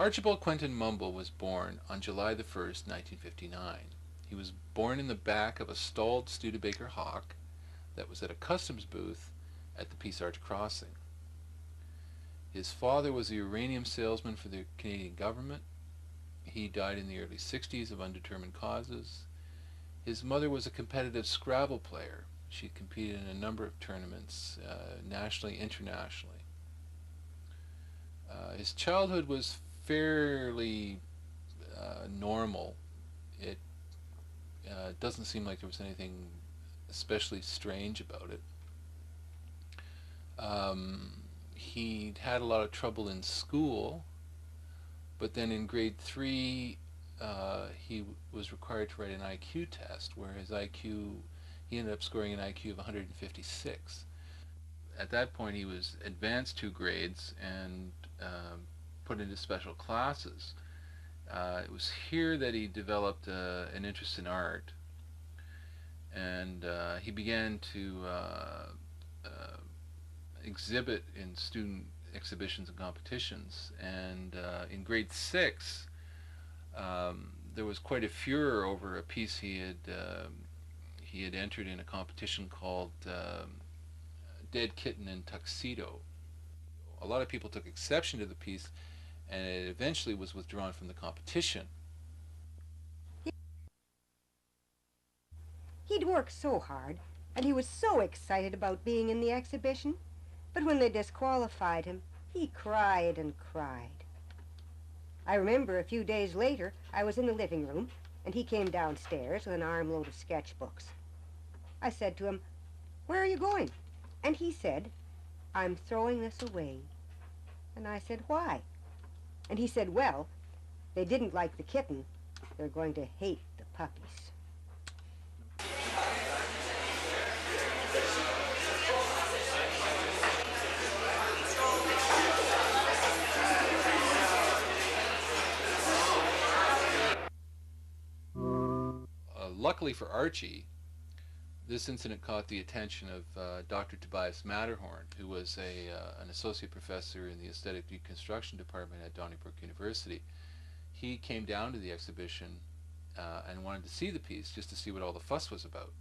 Archibald Quentin Mumbull was born on July the 1st, 1959. He was born in the back of a stalled Studebaker Hawk that was at a customs booth at the Peace Arch Crossing. His father was a uranium salesman for the Canadian government. He died in the early 60s of undetermined causes. His mother was a competitive Scrabble player. She competed in a number of tournaments, nationally, internationally. His childhood was fairly normal. It doesn't seem like there was anything especially strange about it. He had a lot of trouble in school, but then in grade 3 he was required to write an IQ test where he ended up scoring an IQ of 156. At that point he was advanced 2 grades and put into special classes. It was here that he developed an interest in art, and he began to exhibit in student exhibitions and competitions. And in grade 6, there was quite a furor over a piece he had entered in a competition called Dead Kitten in Tuxedo. A lot of people took exception to the piece, and it eventually was withdrawn from the competition. He'd worked so hard, and he was so excited about being in the exhibition. But when they disqualified him, he cried and cried. I remember a few days later, I was in the living room, and he came downstairs with an armload of sketchbooks. I said to him, "Where are you going?" And he said, "I'm throwing this away." And I said, "Why?" And he said, "Well, they didn't like the kitten. They're going to hate the puppies." Luckily for Archie, this incident caught the attention of Dr. Tobias Matterhorn, who was an associate professor in the aesthetic reconstruction department at Donnybrook University. He came down to the exhibition and wanted to see the piece just to see what all the fuss was about.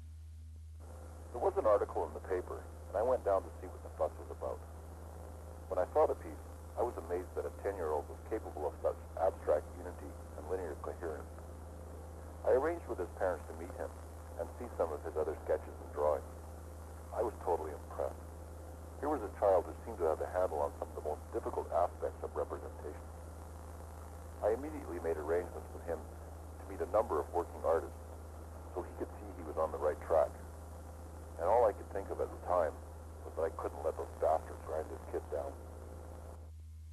There was an article in the paper, and I went down to see what the fuss was about. When I saw the piece, I was amazed that a 10-year-old was capable of such abstract unity and linear coherence. I arranged with his parents to meet him and see some of his other sketches and drawings. I was totally impressed. Here was a child who seemed to have a handle on some of the most difficult aspects of representation. I immediately made arrangements with him to meet a number of working artists so he could see he was on the right track. And all I could think of at the time was that I couldn't let those bastards grind this kid down.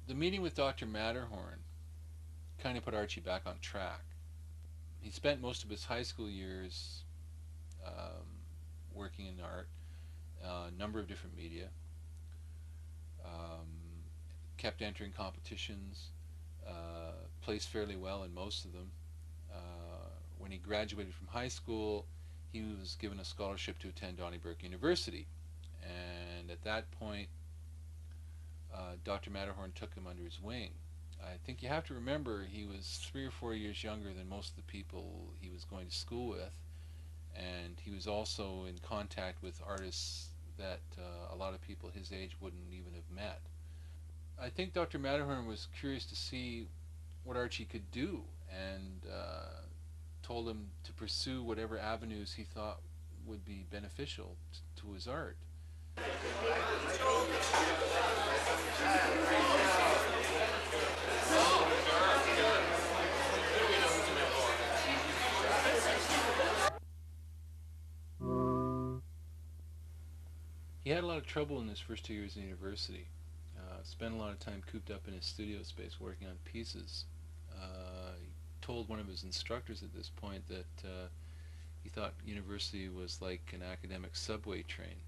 The meeting with Dr. Matterhorn kind of put Archie back on track. He spent most of his high school years working in art, a number of different media, kept entering competitions, placed fairly well in most of them. When he graduated from high school, he was given a scholarship to attend Donnybrook University, and at that point Dr. Matterhorn took him under his wing. I think you have to remember he was 3 or 4 years younger than most of the people he was going to school with, and he was also in contact with artists that a lot of people his age wouldn't even have met. I think Dr. Matterhorn was curious to see what Archie could do, and told him to pursue whatever avenues he thought would be beneficial to his art. He had a lot of trouble in his first 2 years in university. Spent a lot of time cooped up in his studio space working on pieces. He told one of his instructors at this point that he thought university was like an academic subway train.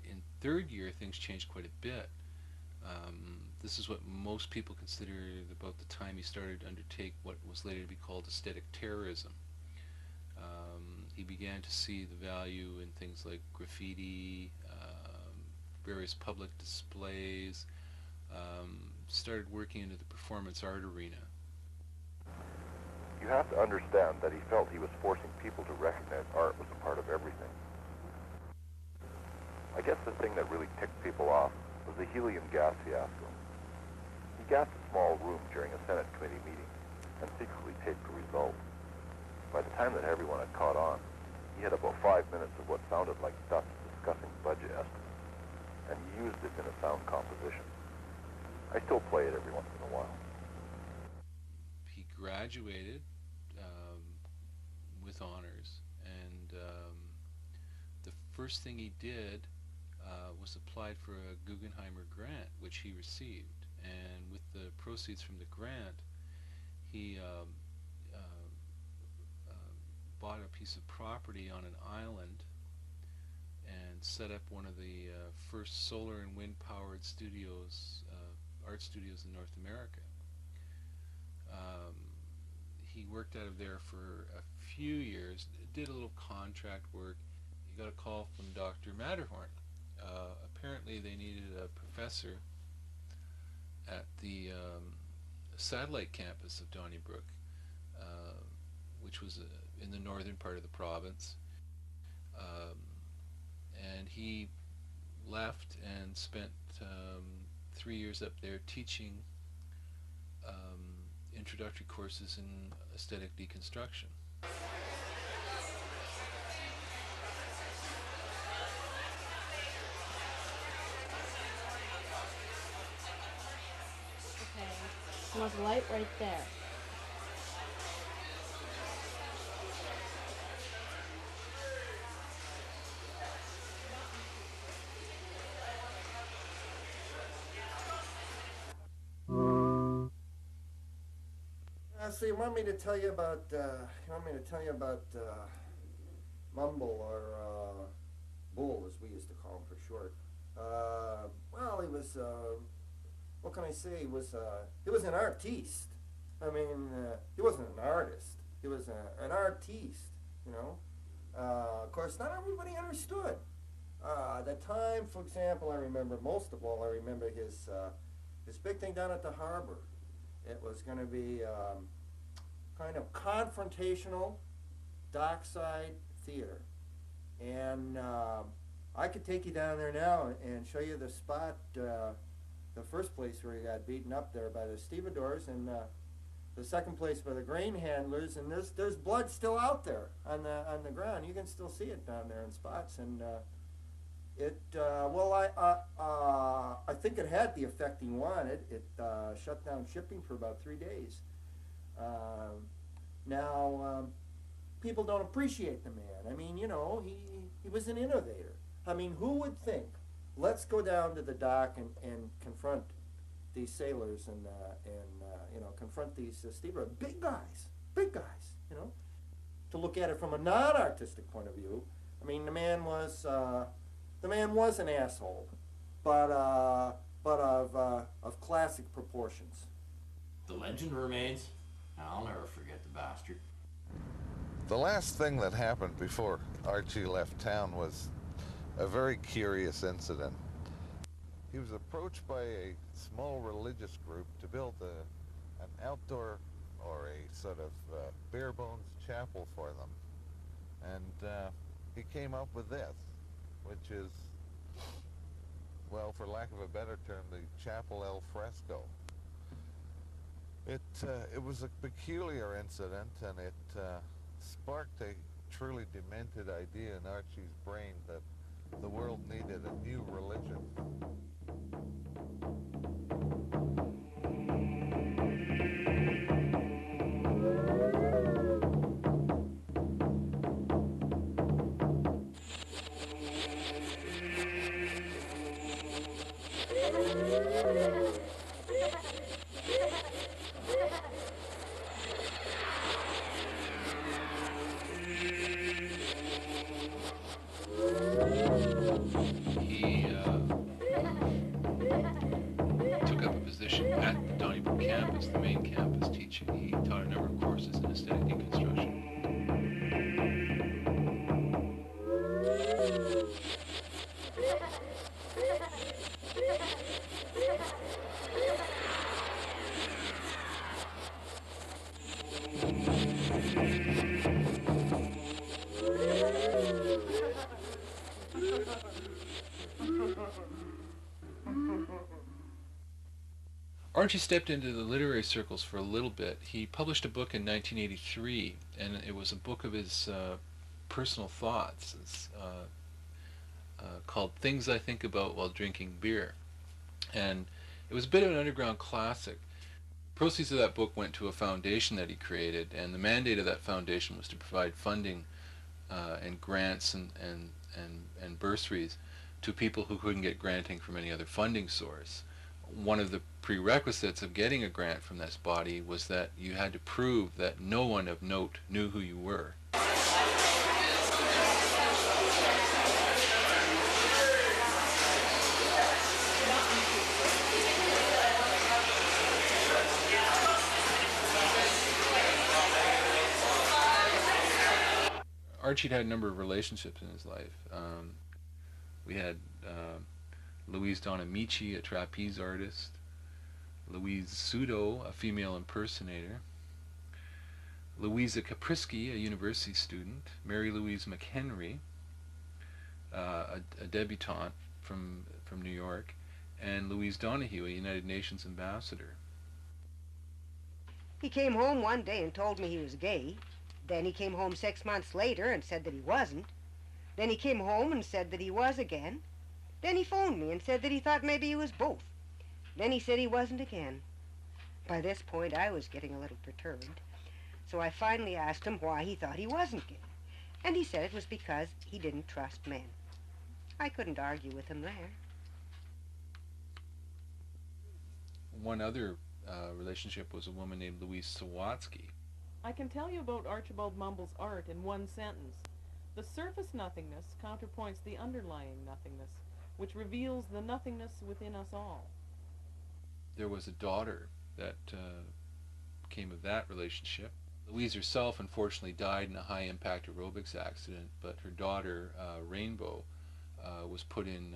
In third year, things changed quite a bit. This is what most people considered about the time he started to undertake what was later to be called aesthetic terrorism. He began to see the value in things like graffiti, various public displays, started working into the performance art arena. You have to understand that he felt he was forcing people to recognize art was a part of everything. I guess the thing that really ticked people off was the helium gas fiasco. He gassed a small room during a Senate committee meeting and secretly taped the results. By the time that everyone had caught on, he had about 5 minutes of what sounded like dust discussing budget estimates, and he used it in a sound composition. I still play it every once in a while. He graduated with honors, and the first thing he did was applied for a Guggenheimer grant, which he received. And with the proceeds from the grant, he bought a piece of property on an island and set up one of the first solar and wind powered studios, art studios in North America. He worked out of there for a few years, did a little contract work. He got a call from Dr. Matterhorn. Apparently they needed a professor at the satellite campus of Donnybrook, which was in the northern part of the province. And he left and spent 3 years up there teaching introductory courses in aesthetic deconstruction. Okay, I want the light right there. So you want me to tell you about Mumbull, or Bull, as we used to call him for short. Well, he was, what can I say? He was an artiste. I mean, he wasn't an artist. He was an artiste. You know. Of course, not everybody understood. At the time, for example, I remember most of all. I remember his big thing down at the harbor. It was going to be kind of confrontational, dockside theater. And I could take you down there now and show you the spot, the first place where he got beaten up there by the stevedores, and the second place by the grain handlers. And there's blood still out there on the ground. You can still see it down there in spots. And I think it had the effect he wanted. It shut down shipping for about 3 days. Now, people don't appreciate the man. I mean, you know, he was an innovator. I mean, who would think, let's go down to the dock and confront these sailors and you know, confront these stevedores, big guys, you know, to look at it from a non-artistic point of view. I mean, the man was an asshole, but of classic proportions. The legend remains. I'll never forget the bastard. The last thing that happened before Archie left town was a very curious incident. He was approached by a small religious group to build an outdoor, or a sort of bare bones chapel for them. And he came up with this, which is, well, for lack of a better term, the chapel al fresco. It was a peculiar incident, and it sparked a truly demented idea in Archie's brain that the world needed a new religion. He took up a position at the Donnybrook campus, the main campus, teaching. He taught a number of courses in aesthetic deconstruction. Archie stepped into the literary circles for a little bit. He published a book in 1983, and it was a book of his personal thoughts. It's called Things I Think About While Drinking Beer. And it was a bit of an underground classic. Proceeds of that book went to a foundation that he created, and the mandate of that foundation was to provide funding and grants and bursaries to people who couldn't get granting from any other funding source. One of the prerequisites of getting a grant from this body was that you had to prove that no one of note knew who you were. Archie'd had a number of relationships in his life. We had Louise Donamici, a trapeze artist, Louise Sudo, a female impersonator, Louisa Caprisky, a university student, Mary Louise McHenry, a debutante from New York, and Louise Donahue, a United Nations ambassador. He came home one day and told me he was gay. Then he came home 6 months later and said that he wasn't. Then he came home and said that he was again. Then he phoned me and said that he thought maybe he was both. Then he said he wasn't again. By this point, I was getting a little perturbed. So I finally asked him why he thought he wasn't gay. And he said it was because he didn't trust men. I couldn't argue with him there. One other relationship was a woman named Louise Sawatsky. I can tell you about Archibald Mumbull's art in one sentence. The surface nothingness counterpoints the underlying nothingness, which reveals the nothingness within us all. There was a daughter that came of that relationship. Louise herself unfortunately died in a high-impact aerobics accident, but her daughter, Rainbow, was put in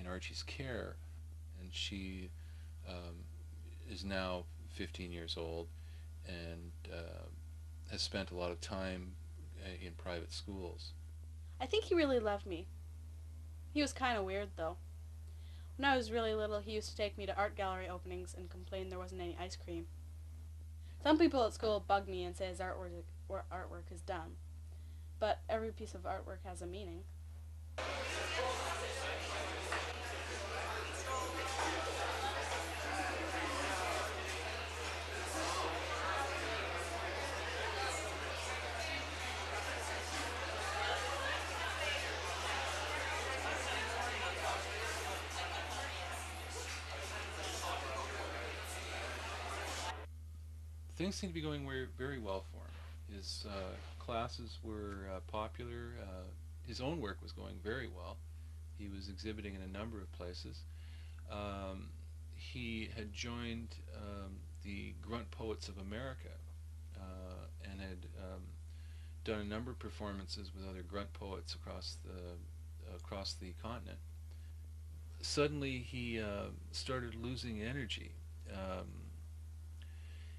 Archie's care, and she is now 15 years old and has spent a lot of time in private schools. I think he really loved me. He was kind of weird, though. When I was really little, he used to take me to art gallery openings and complain there wasn't any ice cream. Some people at school bug me and say his artwork is dumb, but every piece of artwork has a meaning. Things seem to be going very well for him. His classes were popular. His own work was going very well. He was exhibiting in a number of places. He had joined the Grunt Poets of America and had done a number of performances with other grunt poets across the continent. Suddenly he started losing energy.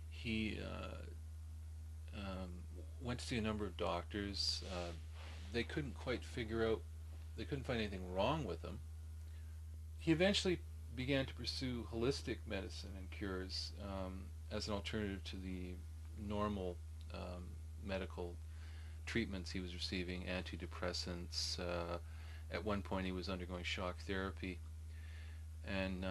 He went to see a number of doctors. They couldn't quite figure out, they couldn't find anything wrong with him. He eventually began to pursue holistic medicine and cures as an alternative to the normal medical treatments he was receiving, antidepressants. At one point he was undergoing shock therapy. And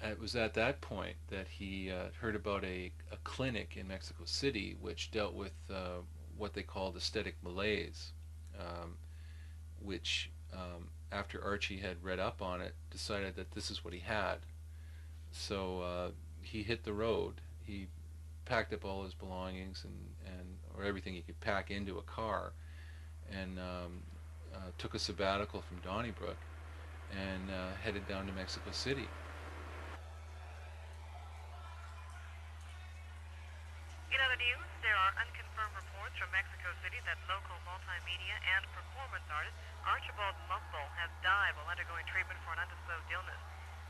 it was at that point that he heard about a clinic in Mexico City which dealt with what they called aesthetic malaise, which after Archie had read up on it, decided that this is what he had. So he hit the road. He packed up all his belongings or everything he could pack into a car, and took a sabbatical from Donnybrook and headed down to Mexico City. In other news, there are unconfirmed reports from Mexico City that local multimedia and performance artist Archibald Mumbull has died while undergoing treatment for an undisclosed illness.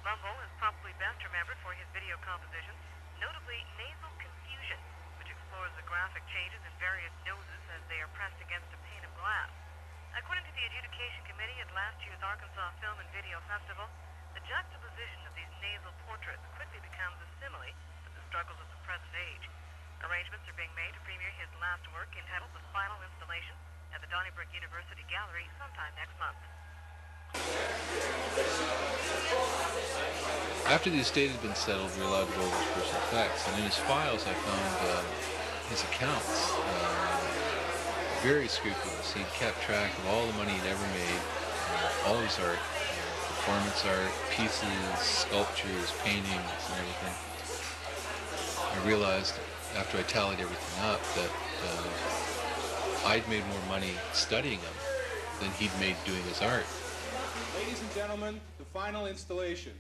Mumbull is probably best remembered for his video compositions, notably Nasal Confusion, which explores the graphic changes in various noses as they are pressed against a pane of glass. According to the adjudication committee at last year's Arkansas Film and Video Festival, The juxtaposition of these nasal portraits quickly becomes a simile to the struggles of the present age. Arrangements are being made to premiere his last work entitled The Final Installation at the Donnybrook University Gallery sometime next month. After the estate had been settled, we were allowed to go over his personal effects, and in his files I found his accounts. Very scrupulous. He kept track of all the money he'd ever made, all his art, performance art, pieces, sculptures, paintings, and everything. I realized after I tallied everything up that I'd made more money studying him than he'd made doing his art. Ladies and gentlemen, the final installation.